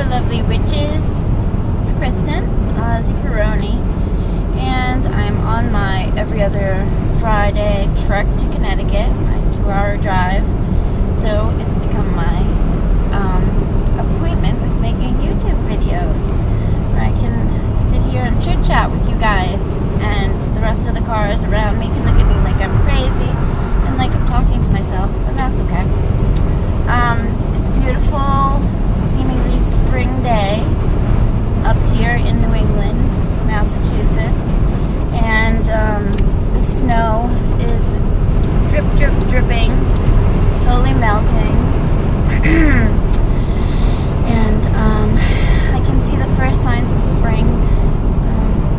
lovely witches. It's Kristen, Ozzy Peroni, and I'm on my every other Friday trek to Connecticut, my 2-hour drive. So it's become my appointment with making YouTube videos, where I can sit here and chit chat with you guys, and the rest of the cars around me can look at me like I'm crazy and like I'm talking to myself, but that's okay. It's a beautiful, seemingly spring day up here in New England, Massachusetts, and the snow is dripping, slowly melting, and I can see the first signs of spring.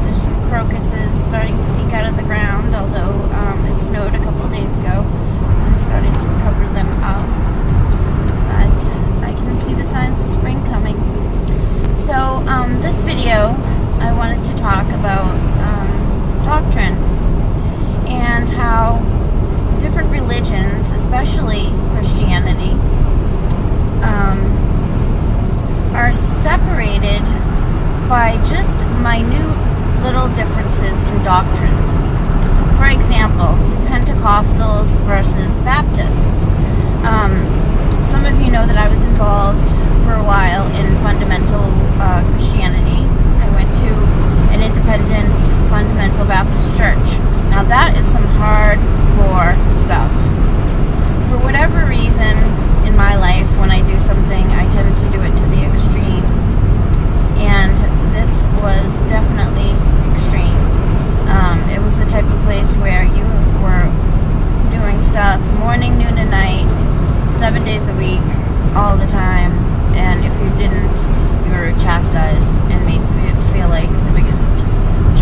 There's some crocuses starting to peek out of the ground, although it snowed a couple days ago and started to cover them up. But I can see the signs of spring coming. So this video, I wanted to talk about doctrine and how different religions, especially Christianity, are separated by just minute little differences in doctrine. For example, Pentecostals versus Baptists. Some of you know that I was involved for a while in fundamental Christianity. I went to an independent fundamental Baptist church. Now that is some hardcore stuff. For whatever reason in my life, when I do something, I tend to do it to the extreme. And this was definitely extreme. It was the type of place where you were doing stuff morning, noon, and night, 7 days a week, all the time, and if you didn't, you were chastised and made to feel like the biggest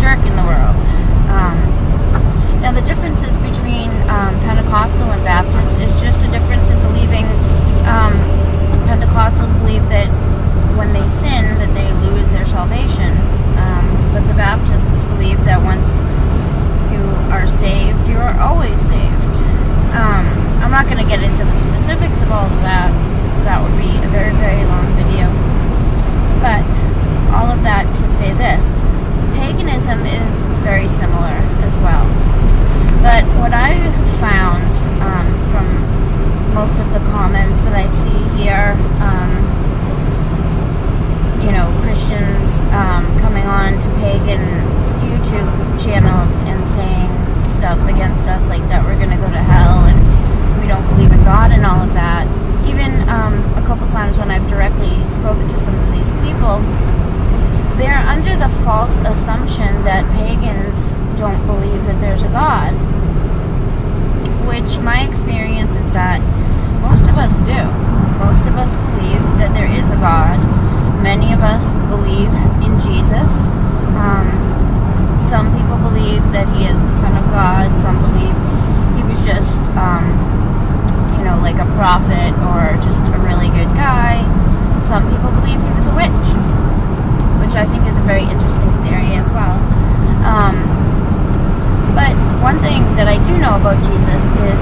jerk in the world. Now the differences between Pentecostal and Baptist is just a difference in believing. Pentecostals believe that when they sin, that they lose their salvation, but the Baptists believe that once you are saved, you are always saved. I'm not going to get into the specifics of all of that. That would be a very, very long video. But all of that to say this, paganism is very similar as well. But what I found from most of the comments that I see here, Christians coming on to pagan YouTube channels and saying stuff against us like that we're going to go to hell and we don't believe in God and all of that. Even a couple times when I've directly spoken to some of these people, they're under the false assumption that pagans don't believe that there's a God, which my experience is that most of us do. Most of us believe that there is a God. Many of us believe in Jesus. Some people believe that he is the Son of God. Some believe he was just, like a prophet or just a really good guy. Some people believe he was a witch, which I think is a very interesting theory as well. But one thing that I do know about Jesus is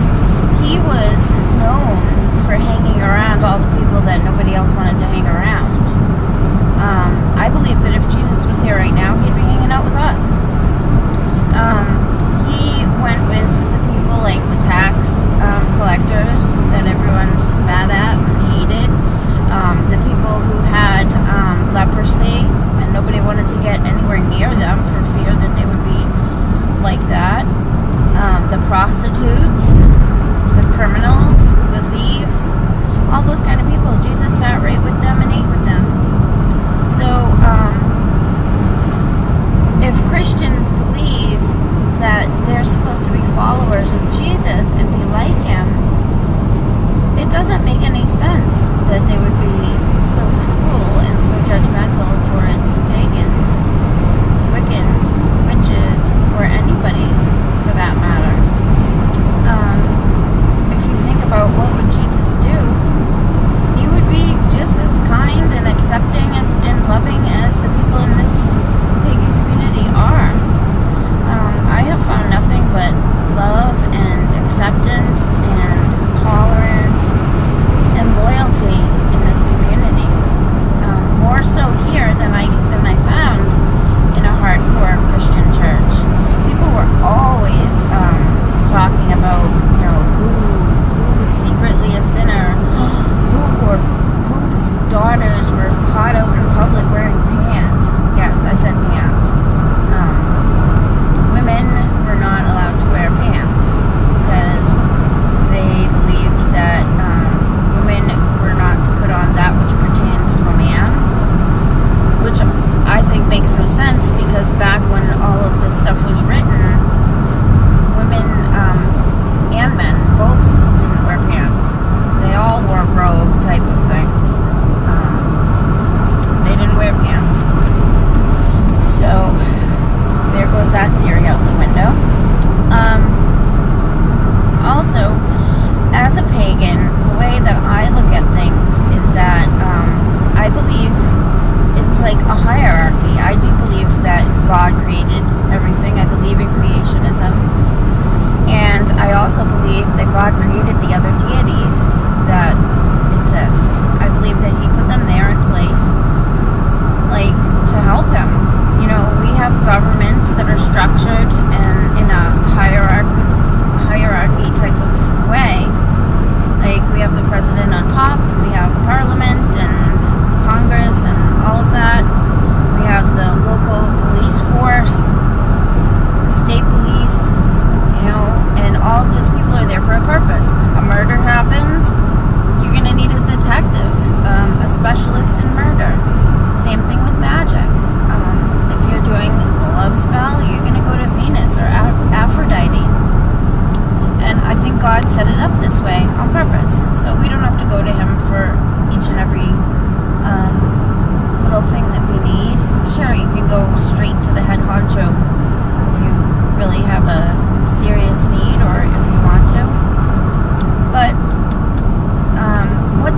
he was known for hanging around all the people that nobody else wanted to hang around. I believe that if Jesus was here right now, he'd be hanging out with us. He went with the people like the tax collectors that everyone's mad at and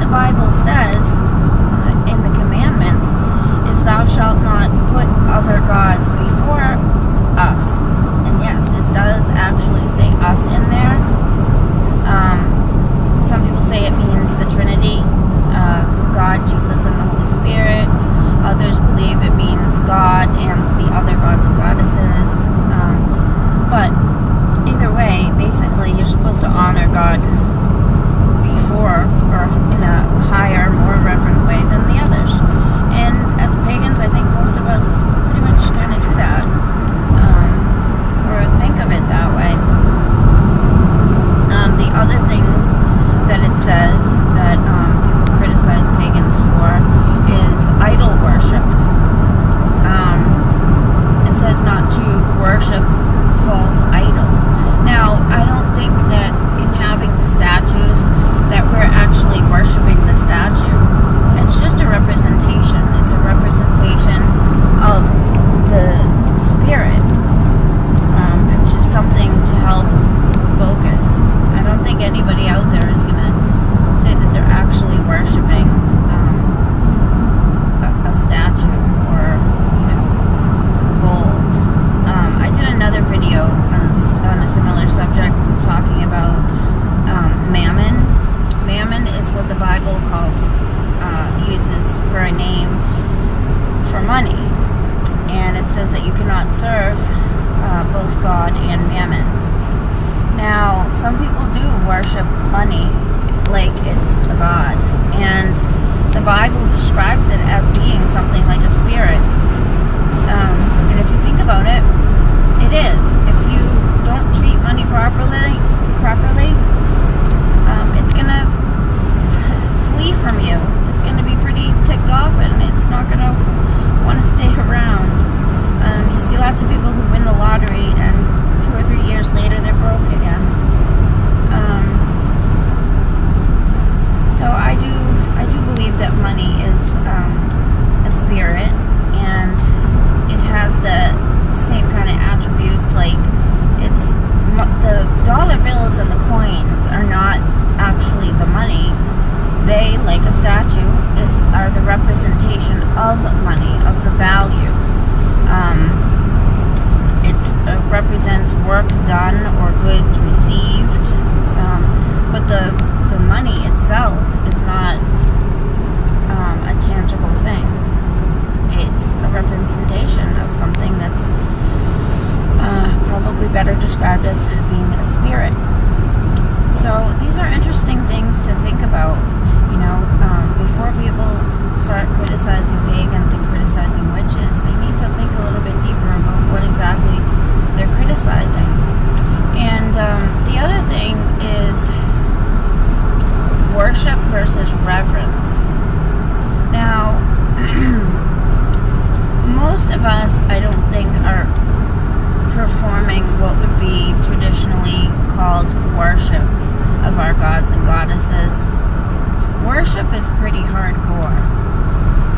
the Bible says in the commandments is thou shalt not put other gods before us. And yes, it does actually say us in there. Some people say it means the Trinity, God, Jesus, and the Holy Spirit. Others believe it means God and the other gods and goddesses. But either way, basically, you're supposed to honor God before, or in a higher, more reverent way than the others. And as pagans, I think most of us pretty much kind of do that, or think of it that way. The other things that it says that people criticize pagans for is idol worship. It says not to worship false idols. Now, I don't think that in having statues that we're actually worshiping the statue. It's just a representation. It's a representation of the spirit. It's just something to help focus. I don't think anybody out there is going to say that they're actually worshiping a statue or, gold. I did another video on a similar subject talking about mammon. Mammon is what the Bible uses for a name for money. And it says that you cannot serve both God and mammon. Now, some people do worship money like it's a god. And the Bible describes it as being something like a spirit. And if you think about it, it is. If you don't treat money properly, it's going to flee from you. It's going to be pretty ticked off, and it's not going to want to stay around. You see lots of people who win the lottery, and 2 or 3 years later, they're broke again. So I do believe that money is a spirit, and it has the same kind of attributes. Like, it's the dollar bills and the coins are not actually the money. They, like a statue, are the representation of money, of the value. It represents work done or goods received, but the money itself is not a tangible thing. It's a representation of something that's probably better described as being a spirit. So these are interesting things to think about. Before people start criticizing pagans and criticizing witches, they need to think a little bit deeper about what exactly they're criticizing. And the other thing is worship versus reverence. Now, most of us, I don't think, are performing what would be traditionally called worship of our gods and goddesses. Worship is pretty hardcore.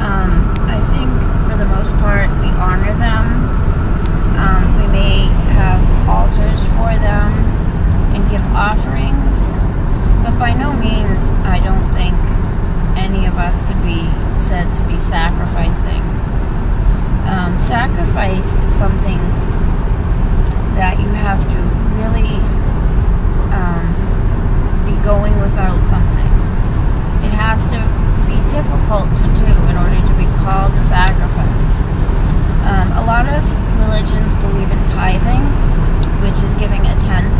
I think for the most part we honor them. We may have altars for them and give offerings, but by no means I don't think any of us could be said to be sacrificing. Sacrifice is something that you have to really be going without something. It has to be difficult to do in order to be called a sacrifice. A lot of religions believe in tithing, which is giving a tenth,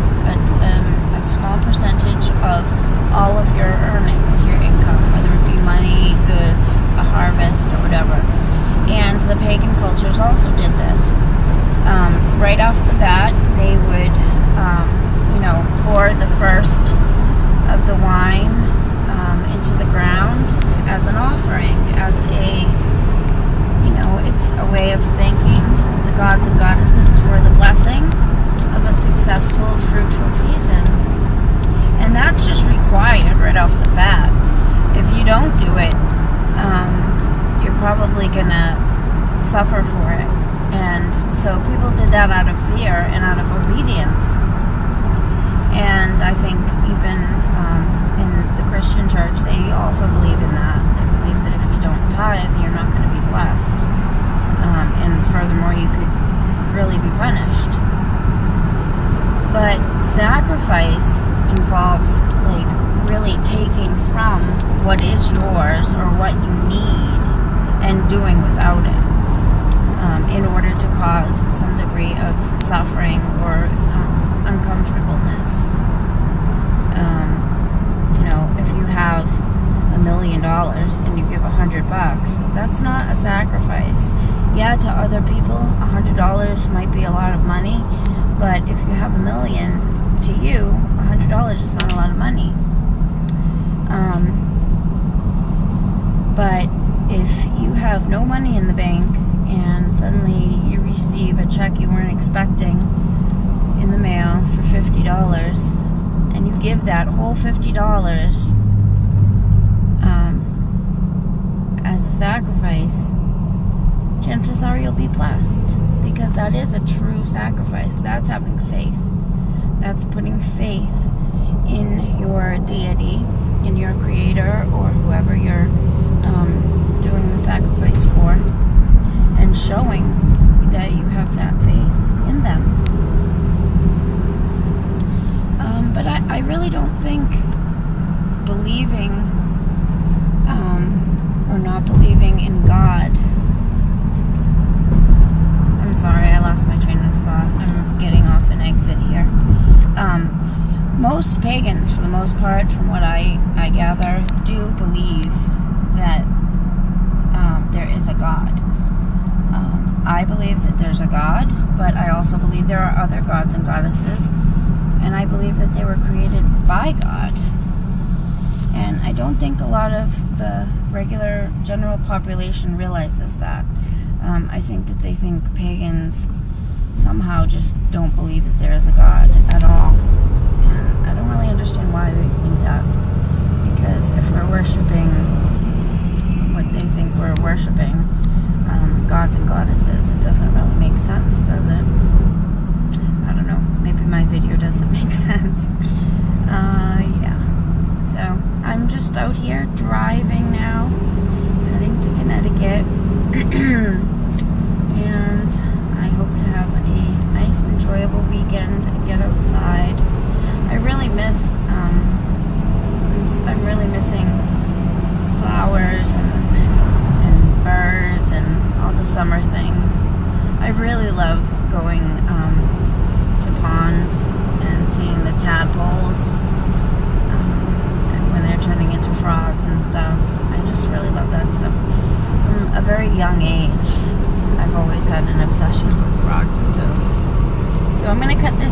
a small percentage of all of your earnings, your income, whether it be money, goods, a harvest, or whatever. And the pagan cultures also did this. Right off the bat, they would, pour the first of the wine into the ground as an offering, as it's a way of thanking the gods and goddesses for the blessing of a successful, fruitful season. And that's just required right off the bat. If you don't do it, you're probably gonna suffer for it. And so people did that out of fear and out of obedience. And I think even in the Christian church, they also believe in that. They believe that if you don't tithe, you're not going to be blessed. And furthermore, you could really be punished. But sacrifice involves, like, really taking from what is yours or what you need and doing without it, in order to cause some degree of suffering or uncomfortableness. If you have $1 million and you give $100, that's not a sacrifice. Yeah, to other people, $100 might be a lot of money, but if you have $1 million, to you, $100 is not a lot of money. But if you have no money in the bank and suddenly you receive a check you weren't expecting in the mail for $50, and you give that whole $50 as a sacrifice, chances are you'll be blessed, because that is a true sacrifice. That's having faith. That's putting faith in your deity, in your creator, or whoever you're doing the sacrifice for, and showing that you have that faith in them. But I really don't think believing or not believing in God. I'm sorry, I lost my train of thought. I'm getting off an exit here. Most pagans, for the most part, from what I gather, do believe that there is a God. I believe that there's a God, but I also believe there are other gods and goddesses, and I believe that they were created by God. And I don't think a lot of the regular general population realizes that. I think that they think pagans somehow just don't believe that there is a God at all. And I don't really understand why they think that. Because if we're worshiping what they think we're worshiping, gods and goddesses, it doesn't really make sense, does it? I don't know. Maybe my video doesn't make sense. Yeah. So, I'm just out here driving now, heading to Connecticut. And I hope to have a nice, enjoyable weekend and get outside. I really miss, I'm really missing flowers and birds and all the summer things. I really love going to ponds and seeing the tadpoles when they're turning into frogs and stuff. I just really love that stuff. From a very young age, I've always had an obsession with frogs and toads. So I'm going to cut this